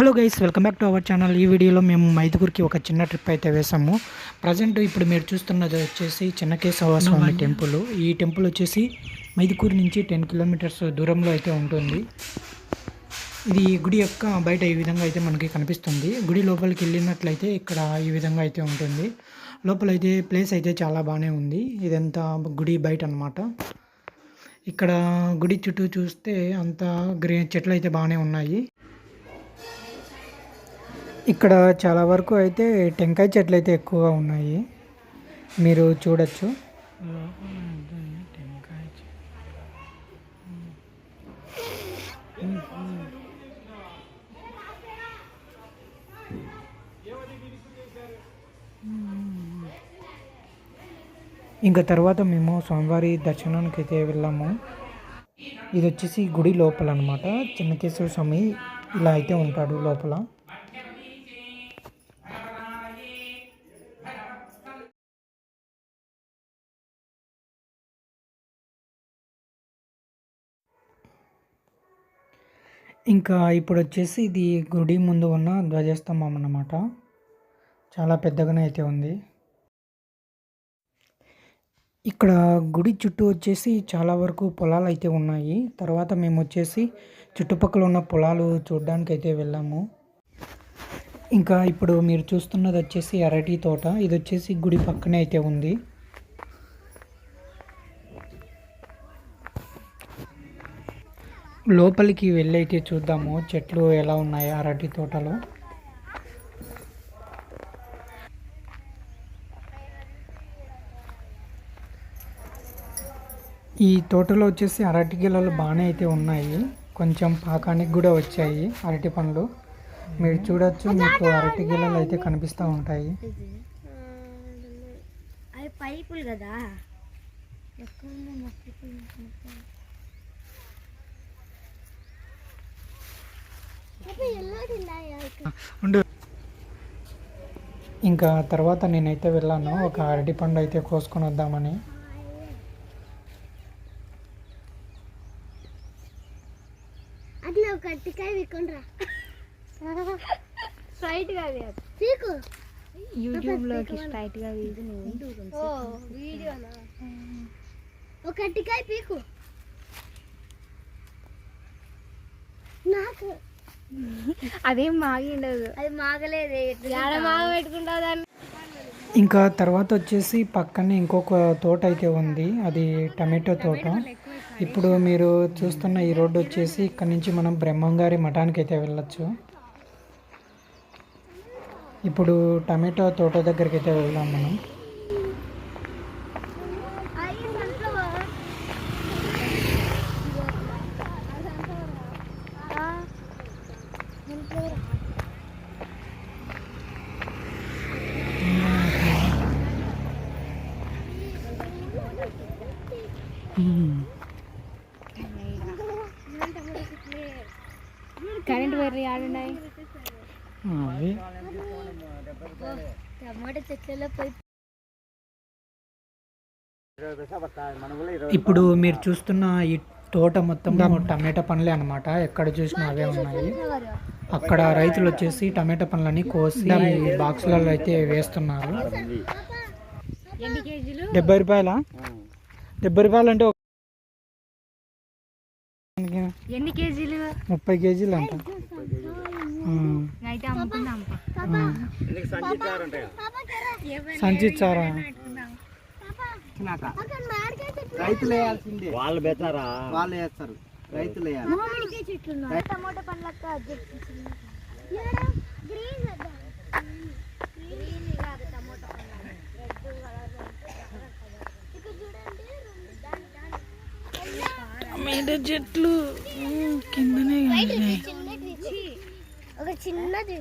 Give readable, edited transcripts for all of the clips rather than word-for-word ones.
Hello guys, welcome back to our channel. ఈ వీడియోలో మేము మైదుగురికి ఒక చిన్న ట్రిప్ అయితే వేసాము. ప్రజెంట్ ఇప్పుడు మీరు చూస్తున్నది వచ్చేసి చెన్నకేశవ స్వామి టెంపుల్. ఈ టెంపుల్ వచ్చేసి మైదుకూరు నుంచి 10 కిలోమీటర్స్ దూరంలో అయితే ఉంటుంది. ఇది గుడి యొక్క బయట ఈ విధంగా అయితే మనకి కనిపిస్తుంది. గుడి లోపలికి వెళ్ళినట్లయితే ఇక్కడ ఈ విధంగా అయితే ఉంటుంది. లోపలైతే ప్లేస్ అయితే చాలా బాగానే ఉంది. ఇదంతా గుడి బయట అన్నమాట. ఇక్కడ గుడి చుట్టూ చూస్తే అంతా చెట్లు అయితే బాగానే ఉన్నాయి. ఇక్కడ చాలా వరకు అయితే టెంకాయ చెట్లు అయితే ఎక్కువగా ఉన్నాయి, మీరు చూడొచ్చు. ఇంకా తర్వాత మేము స్వామివారి దర్శనానికి అయితే వెళ్ళాము. ఇది వచ్చేసి గుడి లోపల అనమాట. చెన్నకేశవ స్వామి ఇలా అయితే ఉంటాడు లోపల. ఇంకా ఇప్పుడు వచ్చేసి ఇది గుడి ముందు ఉన్న ధ్వజస్తంభం అన్నమాట. చాలా పెద్దగానే అయితే ఉంది. ఇక్కడ గుడి చుట్టూ వచ్చేసి చాలా వరకు పొలాలు అయితే ఉన్నాయి. తర్వాత మేము వచ్చేసి చుట్టుపక్కల ఉన్న పొలాలు చూడడానికి అయితే వెళ్ళాము. ఇంకా ఇప్పుడు మీరు చూస్తున్నది వచ్చేసి అరటి తోట. ఇది వచ్చేసి గుడి పక్కనే అయితే ఉంది. లోపలికి వెళ్ళి అయితే చూద్దాము చెట్లు ఎలా ఉన్నాయి అరటి తోటలో. ఈ తోటలో వచ్చేసి అరటి గెలలు బాగానే అయితే ఉన్నాయి. కొంచెం పాకానికి కూడా వచ్చాయి అరటి పండ్లు. మీరు చూడొచ్చు, మీకు అరటి గెలలు అయితే కనిపిస్తూ ఉంటాయి. పైపులు కదా ఇంకా తర్వాత నేనైతే వెళ్ళాను, ఒక అరటి పండు అయితే కోసుకొని వద్దామని. అట్లా ఒక అరటికాయ విక్కుండ్రా స్ట్రైట్ గా పీకు. యూట్యూబ్ లోకి స్ట్రైట్ గా వీడియోనా. ఒక అరటికాయ పీకు. నాకు అదేం మాగిండదు, అది మాగలేదు. మాగ పెట్టుకుంటా దాన్ని. ఇంకా తర్వాత వచ్చేసి పక్కనే ఇంకొక తోట అయితే ఉంది, అది టమాటో తోట. ఇప్పుడు మీరు చూస్తున్న ఈ రోడ్డు వచ్చేసి ఇక్కడ నుంచి మనం బ్రహ్మంగారి మఠానికి అయితే వెళ్ళొచ్చు. ఇప్పుడు టమాటో తోట దగ్గరికి అయితే వెళ్దాం మనం. కరెంట్ వేరే ఆడున్నాయి. ఇప్పుడు మీరు చూస్తున్న ఈ తోట మొత్తం టమాటా పండ్లే అనమాట. ఎక్కడ చూసినా అవే ఉన్నాయి. అక్కడ రైతులు వచ్చేసి టమాటా పండ్లని కోసి బాక్సులలో అయితే వేస్తున్నారు. 70 రూపాయలా? 70 రూపాయలు అంటే ఎన్ని కేజీలు? 30 కేజీలు అంట. సంచి ఇచ్చారా? రైతులు వేయాల్సిందే, వాళ్ళు బెటారా, వాళ్ళు వేస్తారు. రైతులు వేయాలి. టమాటో పండ్లక్క టమాటో చెట్లు కిందనే ఒక చిన్నది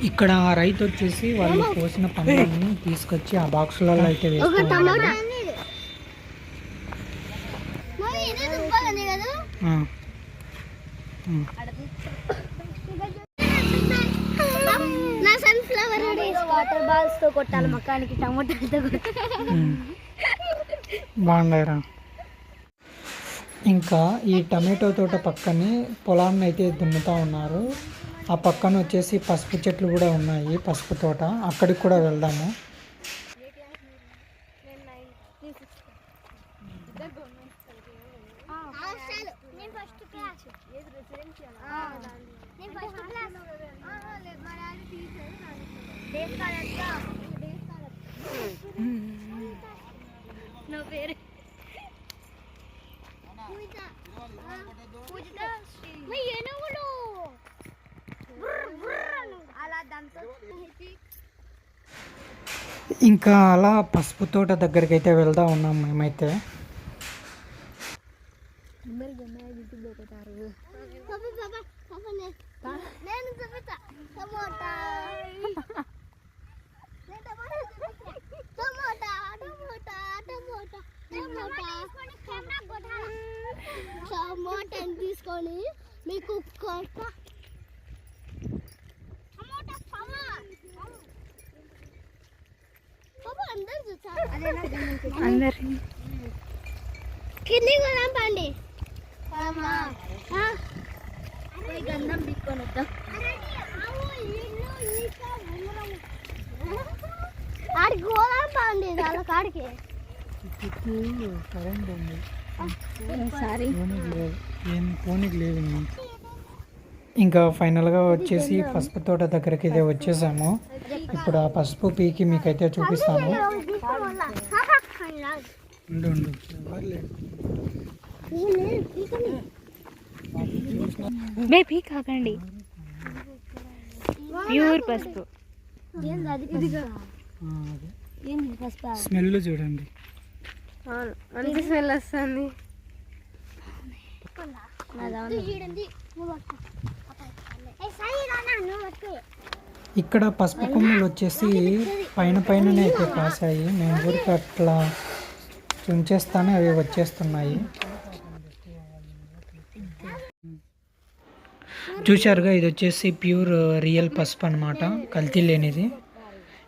ఇక్కడ ఆ రైతు వచ్చేసి వాళ్ళు కోసిన పండ్లని తీసుకొచ్చి ఆ బాక్సులలో అయితే ఒక వేస్తున్నారు. టమాటా ఆ. నా సన్ఫ్లవర్ వాటర్ బాల్స్ తో కొట్టాలి మొక్కానికి టమాటాలతో బాగుండరా. ఇంకా ఈ టమాటో తోట పక్కనే పొలాన్ని అయితే దున్నుతూ ఉన్నారు. ఆ పక్కన వచ్చేసి పసుపు చెట్లు కూడా ఉన్నాయి, పసుపు తోట. అక్కడికి కూడా వెళ్దాము. నా పేరు ఇంకా అలా పసుపు తోట దగ్గరికి అయితే వెళ్తా ఉన్నాం మేమైతే. నేను చూపిస్తా టమోటా టమోటా టమోటా టమోటా టమోటాని తీసుకొని మీకు అందరు కింది కొదాం పండి గంధం తీసుకొని వద్దాం. ఆడికి పోదాం పండి వాళ్ళ కాడికి. కరెంట్ ఉంది, సారీ ఫోన్కి లేదు. ఇంకా ఫైనల్గా వచ్చేసి పసుపు తోట దగ్గరికి అయితే వచ్చేసాము. ఇప్పుడు ఆ పసుపు పీకి మీకైతే చూపిస్తాను. ఉండు ఉండు, బేబీ కాకండి ప్యూర్ పసుపు. స్మెల్ చూడండి, మంచి స్మెల్ వస్తుంది. ఇక్కడ పసుపు కొమ్మలు వచ్చేసి పైన పైననే అయితే కాసాయి. మేము ఊరికి అట్లా చుంచేస్తానే అవి వచ్చేస్తున్నాయి. చూశారుగా, ఇది వచ్చేసి ప్యూర్ రియల్ పసుపు అనమాట, కల్తీ లేనిది.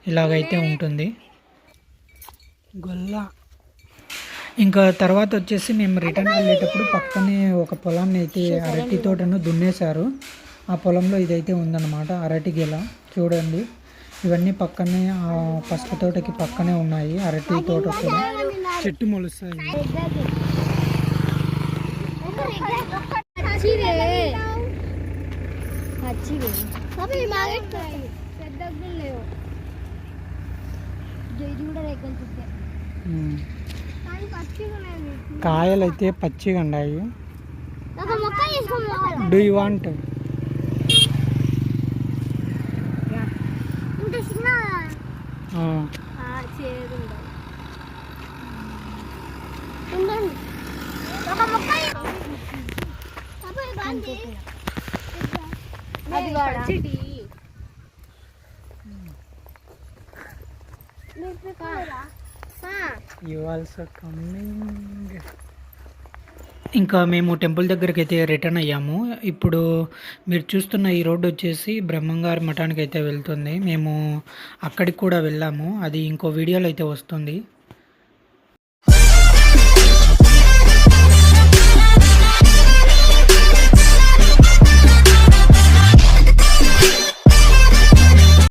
ఇలాగైతే ఉంటుంది. గొల్ల ఇంకా తర్వాత వచ్చేసి మేము రిటర్న్ వెళ్ళేటప్పుడు పక్కనే ఒక పొలాన్ని అయితే అరటి తోటను దున్నేశారు. ఆ పొలంలో ఇదైతే ఉందన్నమాట, అరటి గెల. చూడండి, ఇవన్నీ పక్కనే ఆ పసుపు తోటకి పక్కనే ఉన్నాయి. అరటి తోట కూడా చెట్టు మొలుస్తాయి. కాయలు అయితే పచ్చిగా ఉన్నాయి. Do you want? You also coming. ఇంకా మేము టెంపుల్ దగ్గరికి అయితే రిటర్న్ అయ్యాము. ఇప్పుడు మీరు చూస్తున్న ఈ రోడ్డు వచ్చేసి బ్రహ్మంగారి మఠానికి అయితే వెళ్తుంది. మేము అక్కడికి కూడా వెళ్ళాము, అది ఇంకో వీడియోలో అయితే వస్తుంది.